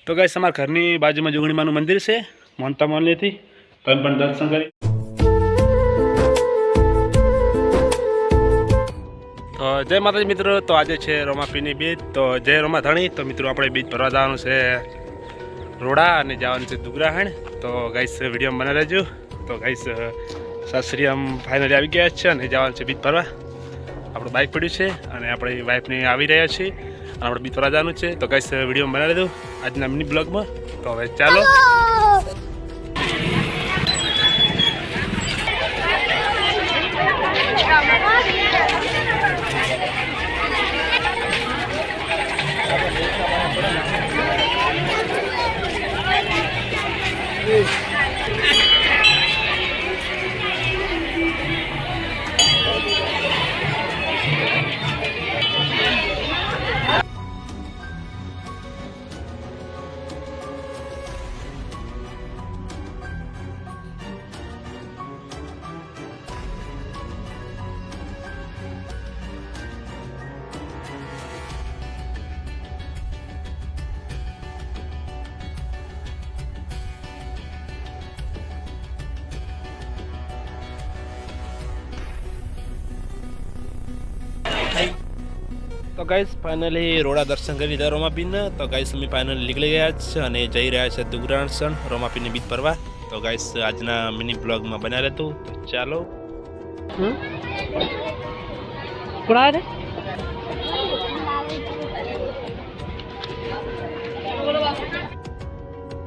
तो गाइस हमारे घरनी बाजू में जोगणी मानु मंदिर से मोहनता मोहल्ले थी तब पण दर्शन करी। तो जय माताजी मित्रों, तो आज है रोमापीनी बीच। तो जय रोमा धणी। तो मित्रों अपने बीच भरवा जवानुं छे रोड़ा अने जवानुं छे दुगराहण। तो गाइस विडियो में बने रहेजो। तो गाइस सासरी हम फाइनली આવી ગયા છે અને જવાનું છે બીચ ભરવા। આપણું બાઇક પડ્યું છે અને આપણી વાઈફને આવી રહ્યા છે અને આપણે બીચ ભરવા જવાનું છે। તો ગાઈસ વિડીયોમાં બનાવી દઉં આજના મિની બ્લોગમાં। તો હવે ચાલો। तो गाइस फाइनली रोड़ा दर्शन कर लीधा रोमापीन। तो गाइस अमे फाइनली निकली गया छे अने जई रह्या छे दुगरासण रोमापीनी बीच भरवा। तो गाइस आजना मिनी ब्लॉग में बना रहतु। तो चालो।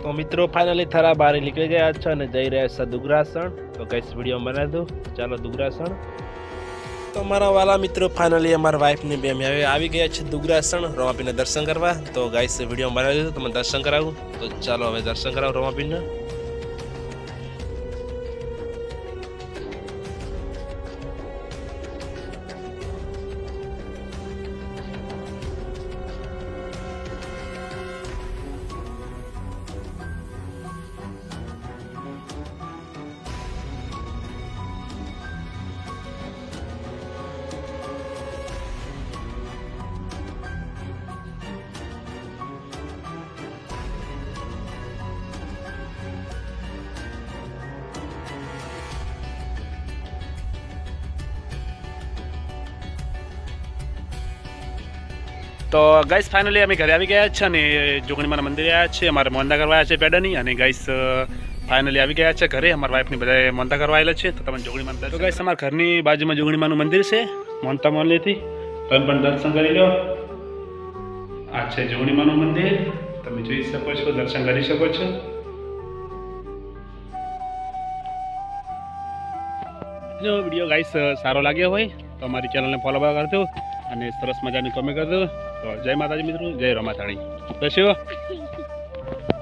तो मित्रों फाइनली थारा बारे निकली गया छे अने जई रह्या छे दुगरासण। तो गाइस वीडियो में बना दो। चालो दुगरासण। तो मारा वाला मित्रों फाइनली अमर वाइफ ने भी अमे आई गया है दुगरासण रोमापीने दर्शन करवा। तो गाइस वीडियो में बना दो तो मैं दर्शन कराऊँ। तो चलो हमें दर्शन कराओ रोमापीने। तो गाइस फाइनली अमे घरे आई गया छे अने जोगणीमाना मंदिरे आव्या छे। अमारे मोंदा करवा आव्या छे पेडानी। अने गाइस फाइनली आई गया छे घरे। अमारा वाइफ ने बधाए मोंदा करवा आवेला छे। तो तमने जोगणीमाना तो गाइस अमारा घरनी बाजुमां जोगणीमानुं मंदिर छे मोहनता मोहल्लेथी तमे पण दर्शन करी लो। आ छे जोगणीमानुं मंदिर, तमे जोई शको छो, दर्शन करी शको छो। जो विडियो गाइस सारो लाग्यो होय तो अमारी चेनल ने फॉलो करजो अने सरस मजानी कमेंट करजो। तो जय माताजी मित्रों, जय रोमाधाणी। दस्यो।